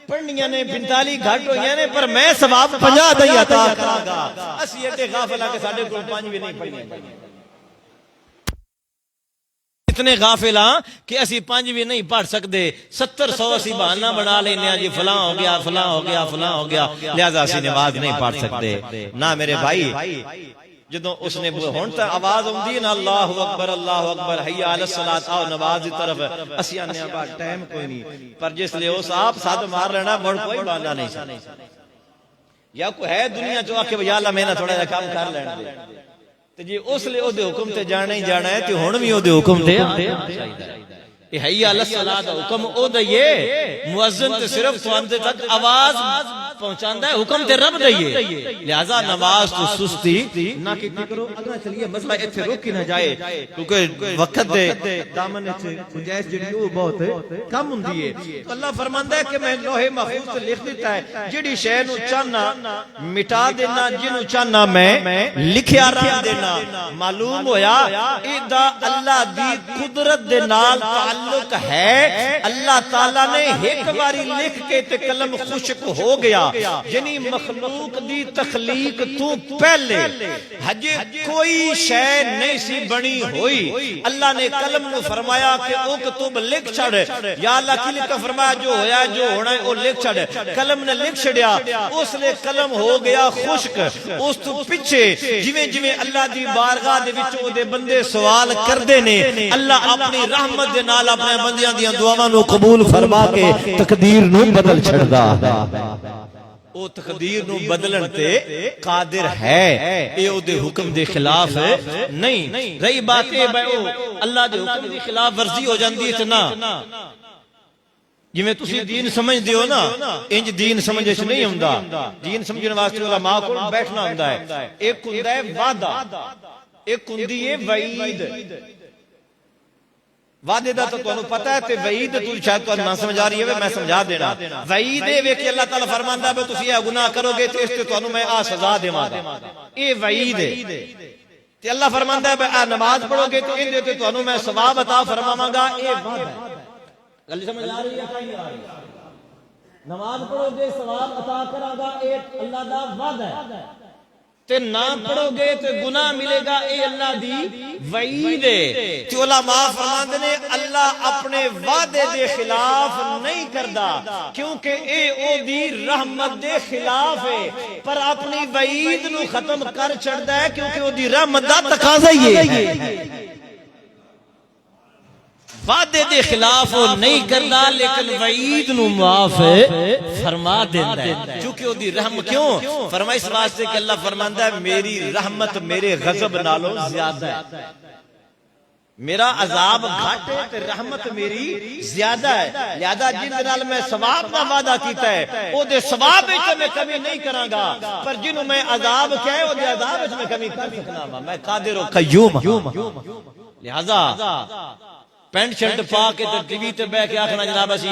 پڑھنیاں نے 45 گھٹ ہوئیاں نے, پر میں ثواب 50 دا عطا کراں گا. اسی ایڈے غافل ہاں کہ ساڈے کول 5 بھی نہیں پڑھنیاں. اتنے غافل ہاں کہ اسی 5 بھی نہیں پڑھ سکتے. 70-100 اسی بہانہ بنا لینے ہیں جی فلاں ہو گیا فلاں ہو گیا فلاں ہو گیا, لہذا اسی نماز نہیں پڑھ سکتے. نہ میرے بھائی, جدوں اس نے ہن تے آواز اوندی نا اللہ اکبر حی علی الصلاۃ, آؤ نماز دی طرف, اسی آنے با ٹائم کوئی نہیں. پر جس لے اس آپ ساتھ مار لینا مڑ کوئی بہانہ نہیں سی. یا کوئی ہے دنیا چ آ کے یا اللہ میں نہ تھوڑا جا کام کر لین دے تے جی اس لے او دے حکم تے جانا ہی جانا ہے تے ہن وی او دے حکم تے اے حی علی الصلاۃ دا حکم او دئیے. مؤذن تے صرف تواندے تک آواز پہنچاندا ہے, حکم تے رب دئیے. لہذا نماز تو سستی نہ کیتی کرو. اگلا چلیے مسئلہ ایتھے روک نہ جائے کیونکہ وقت دے دامن وچ گنجائش جڑی او بہت کم ہوندی ہے. اللہ فرماندا ہے کہ میں لوح محفوظ تے لکھ دیتا ہے, جڑی شے نو چاہنا مٹا دینا, جنوں چاہنا میں لکھیا رکھ دینا. معلوم ہویا ایدا اللہ دی قدرت دے نال تعلق ہے. اللہ تعالی نے ایک باری لکھ کے تے قلم خشک ہو گیا. یعنی مخلوق دی تخلیق تو پہلے ہجے کوئی شے نہیں سی بنی ہوئی. اللہ نے قلم نو فرمایا کہ اکتب لکھ چھڑ, یا اللہ کی لکھ فرمایا جو ہویا جو ہونا ہے وہ لکھ چھڑ. قلم نے لکھ چھڑیا, اس لئے قلم ہو گیا خشک. اس تو پیچھے جویں جویں اللہ دی بارگاہ دے وچ او دے بندے سوال کردے نے, اللہ اپنی رحمت دے نال اپنے بندیاں دیاں دعاواں نو قبول فرما کے تقدیر نو بدل چھڑدا ہے. او تقدیر نو بدلن تے قادر ہے, اے او دے حکم دے خلاف نہیں. رہی بات اے بھائی او اللہ دے حکم دی خلاف ورزی ہو جاندی تے نہ جویں تسی دین سمجھدے ہو نا, انج دین سمجھ وچ نہیں ہوندا. دین سمجھن واسطے علماء کول بیٹھنا ہوندا ہے. ایک ہوندا ہے وعدہ, ایک ہوندی ہے وعید. وعدے دا تو تانوں پتہ ہے تے وعید تو شاید تو نہ سمجھ آ رہی ہے, میں سمجھا دینا. وعید اے کہ اللہ تعالی فرماندا ہے تسی یہ گناہ کرو گے تے اس تے تانوں میں آ سزا دیواں گا. اے وعید ہے. تے اللہ فرماندا ہے آ نماز پڑھو گے تے ان دے تے تانوں میں ثواب عطا فرماواں گا. اے وعدہ ہے. گل سمجھ آ رہی ہے کہ نہیں آ رہی؟ نماز پڑھو گے ثواب عطا کراں گا, اے اللہ دا وعدہ ہے. تے نہ پڑھو گے تے گناہ ملے گا, اے اللہ دی وعید ہے. تے علماء فرماندے نے اللہ اپنے وعدے دے خلاف نہیں کردا کیونکہ اے او دی رحمت دے خلاف ہے, پر اپنی وعید نو ختم کر چھڑدا ہے کیونکہ او دی رحمت دا تقاضا ہی ہے. وعدے دے خلاف وہ نہیں کردا لیکن وعید نو معاف فرما دیندا ہے کیونکہ او دی رحم کیوں فرمائی اس واسطے کہ اللہ فرماندا ہے میری رحمت میرے غضب نالوں زیادہ ہے. میرا عذاب گھٹ ہے تے رحمت میری زیادہ ہے. لہذا جن نال میں ثواب دا وعدہ کیتا ہے او دے ثواب وچ میں کمی نہیں کراں گا, پر جنوں میں عذاب کہے او دے عذاب وچ میں کمی کر سکنا وا. میں قادر و قیوم ہوں. لہذا پینٹ شرٹ پا کے تے ٹی وی تے بیٹھ کے آکھنا جناب اسی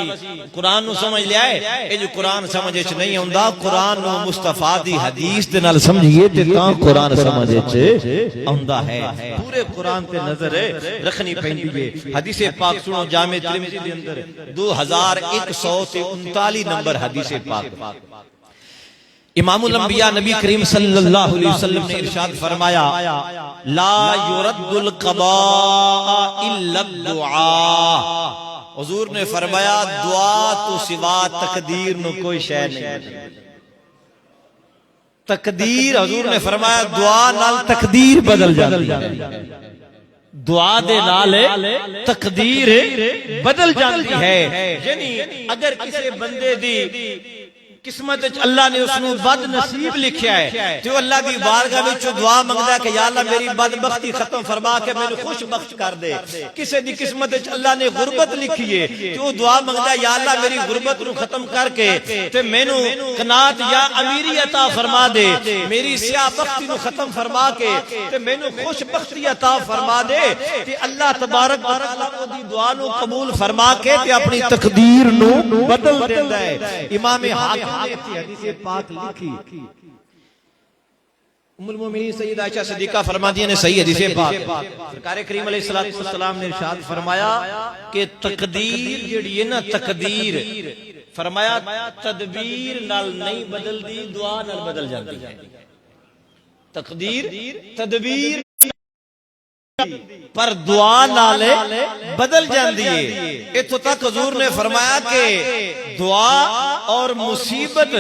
قرآن نو سمجھ لیا ہے, اے جو قرآن سمجھ وچ نہیں ہوندا. قرآن نو مصطفیٰ دی حدیث دے نال سمجھیے تے تاں قرآن سمجھ وچ آوندا ہے. پورے قرآن تے نظر رکھنی پیندی ہے. حدیث پاک سنو جامع ترمذی دے اندر 2139 نمبر حدیث پاک. امام الانبیاء نبی کریم صلی اللہ علیہ وسلم نے ارشاد فرمایا لا يرد القضاء الا الدعاء. حضور نے فرمایا دعا تو سوا تقدیر نو کوئی شے نہیں. تقدیر حضور نے فرمایا دعا نال تقدیر بدل جاتی ہے. دعا دے نال تقدیر بدل جاتی ہے. یعنی اگر کسی بندے دی قسمت اللہ نے اس کو بد نصیب لکھیا ہے تو اللہ دی بارگاہ وچ دعا منگدا ہے کہ یا اللہ میری بدبختی ختم فرما کے مینوں خوش بخت کر دے. کسے دی قسمت وچ اللہ نے غربت لکھی ہے تو دعا منگدا ہے یا اللہ میری غربت نو ختم کر کے تے مینوں قناعت یا امیری عطا فرما دے, میری سیاہ بختی نو ختم فرما کے تے مینوں خوش بختی عطا فرما دے. تے اللہ تبارک و تعالی دی دعا نو قبول فرما کے تے اپنی تقدیر نو بدل دیندا ہے. امام حاکم نے حدیث پاک لکھی, ام المومنین سیدہ عائشہ صدیقہ فرماتی ہیں صحیح حدیث پاک سرکار کریم علیہ الصلوۃ والسلام نے ارشاد فرمایا کہ تقدیر جڑی ہے نا تقدیر فرمایا تدبیر نال نہیں بدلدی دعا نال بدل جاتی ہے. تقدیر تدبیر پر دعا نال بدل جاندی ہے. اتھوں تک حضور نے فرمایا کہ دعا اور مصیبت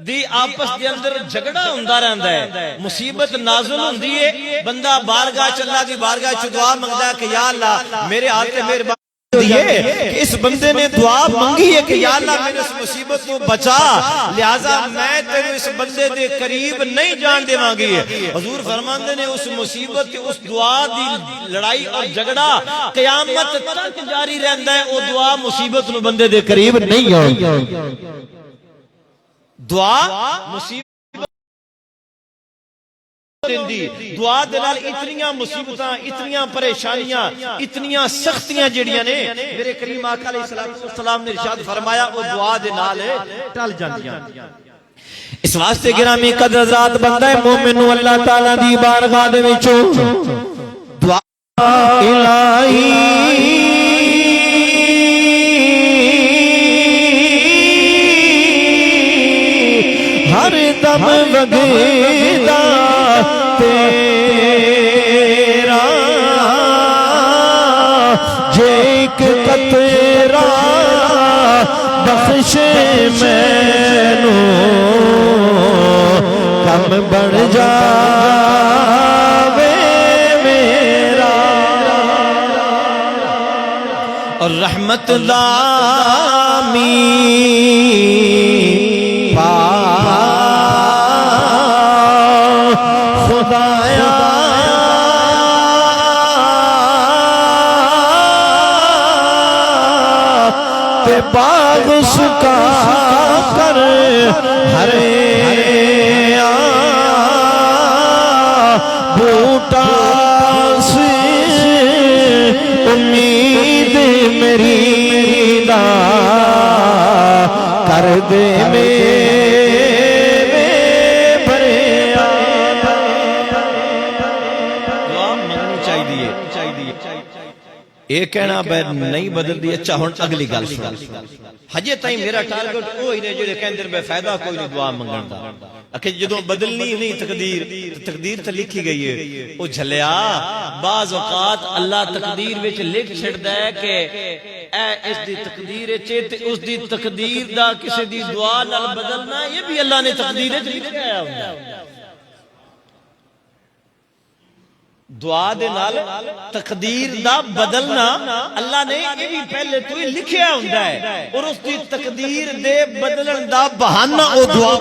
دی آپس دے اندر جھگڑا ہوندا رہندا ہے. مصیبت نازل ہوندی ہے, بندہ بارگاہ چ اللہ دی بارگاہ چ دعا منگدا ہے کہ یا اللہ میرے حال تے مہربانی کہ اس بندے نے دعا مانگی ہے کہ یا اللہ میرے اس مصیبت کو بچا, لہذا میں تینوں اس بندے دے قریب نہیں جان دے مانگی ہے. حضور فرماندے نے اس مصیبت اس دعا دی لڑائی اور جھگڑا قیامت تک جاری رہندا ہے. او دعا مصیبت نو بندے دے قریب نہیں آئی. دعا مصیبت دعا دے نال اتنیاں مصیبتاں اتنیاں پریشانیاں اتنیاں سختیاں جڑیاں نے میرے کریم آقا علیہ السلام نے ارشاد فرمایا وہ دعا دے نال ٹل جاندیاں. اس واسطے گرامی قدر ذات بندہ مومن اللہ تعالی دی بارگاہ دے وچوں دعا الہی ہر دم وگدا تیرا جے ایک قطرہ بخش مینوں کم بڑھ جاوے میرا اور رحمت لامی خدایا تے باغ سکا کر ہرے بوٹا سے امید میری دا کر دے یہ کہنا نہیں بدل دی. اچھا ہن اگلی گل سن, ہجے تائیں میرا ٹارگٹ وہی نے جڑے کہندے نے فائدہ کوئی نہیں دعا منگن دا. کہ جدوں بدلنی نہیں تقدیر تے لکھی گئی ہے او جھلیا بعض اوقات اللہ تقدیر وچ لکھ چھڑدا ہے کہ اے اس دی تقدیر وچ تے اس دی تقدیر دا کسے دی دعا نال بدلنا یہ بھی اللہ نے تقدیر وچ لکھیا ہوندا ہے. دعا دے نال تقدیر دا بدلنا اللہ نے یہ بھی پہلے تو ہی لکھیا ہوندا ہے اور اس دی تقدیر دے بدلن دا بہانہ او دعا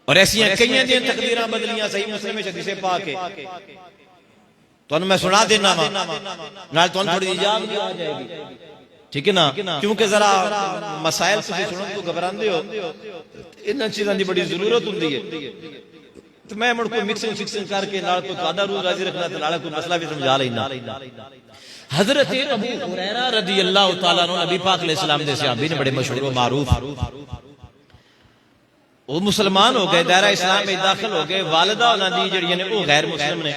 اور ایسیاں کئی دیاں تقدیراں بدلیاں. صحیح مسلم وچ حدیث پاک ہے تانوں میں سنا دینا وا نال تانوں تھوڑی اجازت آ جائے گی, ٹھیک ہے نا, کیونکہ ذرا مسائل تسی سنن تو گھبراندے ہو, انہاں چیزاں دی بڑی ضرورت ہوندی ہے. تو میں مڑ کوئی مکسنگ فکسنگ کر کے نال کوئی قادہ روح راضی رکھنا تے نال کوئی مسئلہ بھی سمجھا لینا. حضرت ابو ہریرہ رضی اللہ تعالی عنہ نبی پاک علیہ السلام دے صحابی نے بڑے مشہور و معروف, وہ مسلمان ہو گئے, دائرہ اسلام میں داخل ہو گئے. والدہ انہاں دی جڑی نے وہ غیر مسلم نے,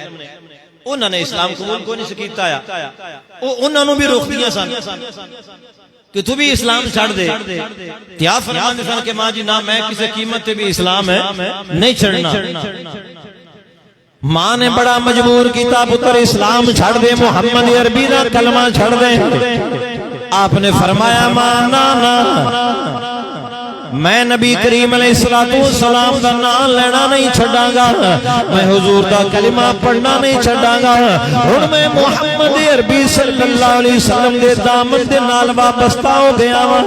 انہاں نے اسلام قبول کو نہیں سکیتا آیا, وہ انہاں نوں بھی روک دیا سن کہ تو بھی اسلام چھڑ دے. کیا فرماندے سن کہ ماں جی نہ میں کسی قیمت تے بھی اسلام ہے نہیں چھڑنا. ماں نے بڑا مجبور کیتا پتر اسلام چھڑ دے, محمد عربی دا کلمہ چھڑ دے. آپ نے فرمایا ماں نا میں نبی کریم علیہ السلام دا نام لینا نہیں چھڑاں گا، میں حضور دا کلمہ پڑھنا نہیں چھڑاں گا، ہن میں محمد عربی صلی اللہ علیہ وسلم دے دامن دے نال وابستہ ہو گیا وا۔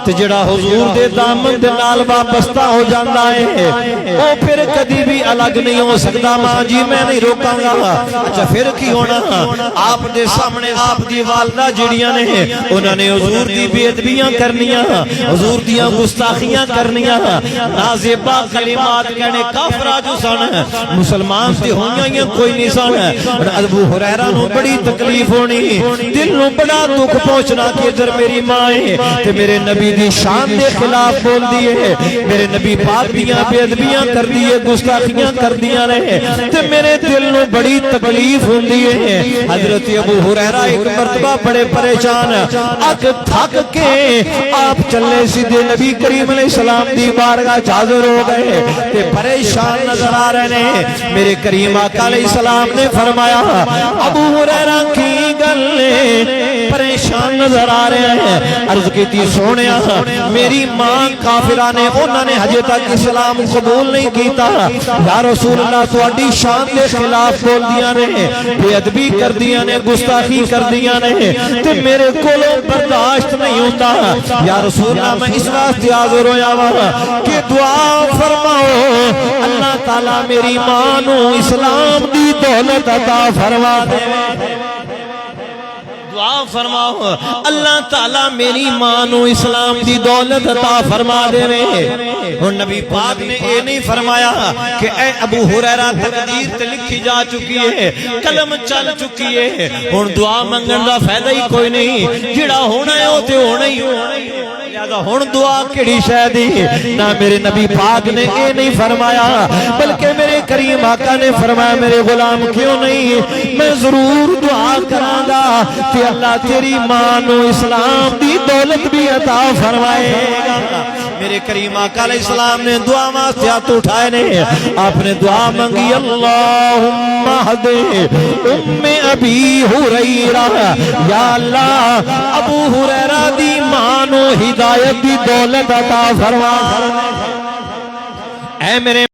تے جڑا حضور دے دامن دے نال وابستہ ہو جاندا ہے او پھر کدی بھی الگ نہیں ہو سکتا۔ ماں جی میں نہیں روکاں گا۔ اچھا پھر کی ہونا؟ آپ دے سامنے آپ دی والدہ جڑیاں نے انہوں نے حضور دی بے ادبیاں کرنیاں، حضور دیاں گستاخیاں کرنیاں، نازیبا کلمات کہنے، کافرہ جو سن مسلمان تے ہوئیاں کوئی نہیں سن۔ ابو ہریرہ نو بڑی تکلیف ہونی، دل نو بڑا دکھ پہنچنا کہ ادھر میری ماں ہے تے میرے نبی دی شان دے خلاف بول دیئے، میرے نبی پاک دیاں بے ادبیاں کر دیئے، گستاخیاں کر دیاں رہے تے میرے دل نو بڑی تکلیف ہوندی ہے۔ حضرت ابو ہریرہ ایک مرتبہ بڑے پریشان اک تھک کے آپ چلے سیدھے نبی کریم علیہ السلام دی بارگاہ حاضر ہو گئے تے پریشان نظر آ رہے ہیں۔ میرے کریم آقا علیہ السلام نے فرمایا ابو ہریرہ کی گل پریشان نظر آ رہے ہیں۔ عرض کی تھی سونیا میری ماں کافرہ نے انہوں نے حجے تک اسلام قبول نہیں کیتا، یا رسول اللہ تواڈی شان دے خلاف بول دیا نے، بے ادبی کر دیا نے، گستاخی کر دیا نے تے میرے کولوں برداشت نہیں ہوتا، یا رسول اللہ میں اس واسطے حاضر ہویا وا کہ دعا فرماؤ اللہ تعالی میری ماں نو اسلام دی دولت عطا فرما دے۔ دعا فرماؤ اللہ تعالیٰ میری ماں نو اسلام دی دولت عطا فرما دے رہے۔ اور نبی پاک نے یہ نہیں فرمایا کہ اے ابو ہریرہ تقدیر تے لکھی جا چکی ہے، قلم چل چکی ہے، اور دعا منگن دا فائدہ ہی کوئی نہیں، جڑا ہونا ہے وہ تے ہونا ہی لہذا ہن دعا کیڑی شے دی؟ نہ میرے نبی پاک نے یہ نہیں فرمایا بلکہ میرے کریم آقا نے فرمایا میرے غلام کیوں نہیں میں ضرور دعا کراں گا کہ اللہ تیری ماں نو اسلام دی دولت بھی عطا فرمائے گا۔ میرے کریم آقا علیہ السلام نے دعا واسطے ہاتھ اٹھائے نے، آپ نے دعا مانگی اللہم اہدی ام ابی ہریرہ، یا اللہ ابو ہریرہ دی ماں نو ہدایت دی دولت عطا فرما۔ اے میرے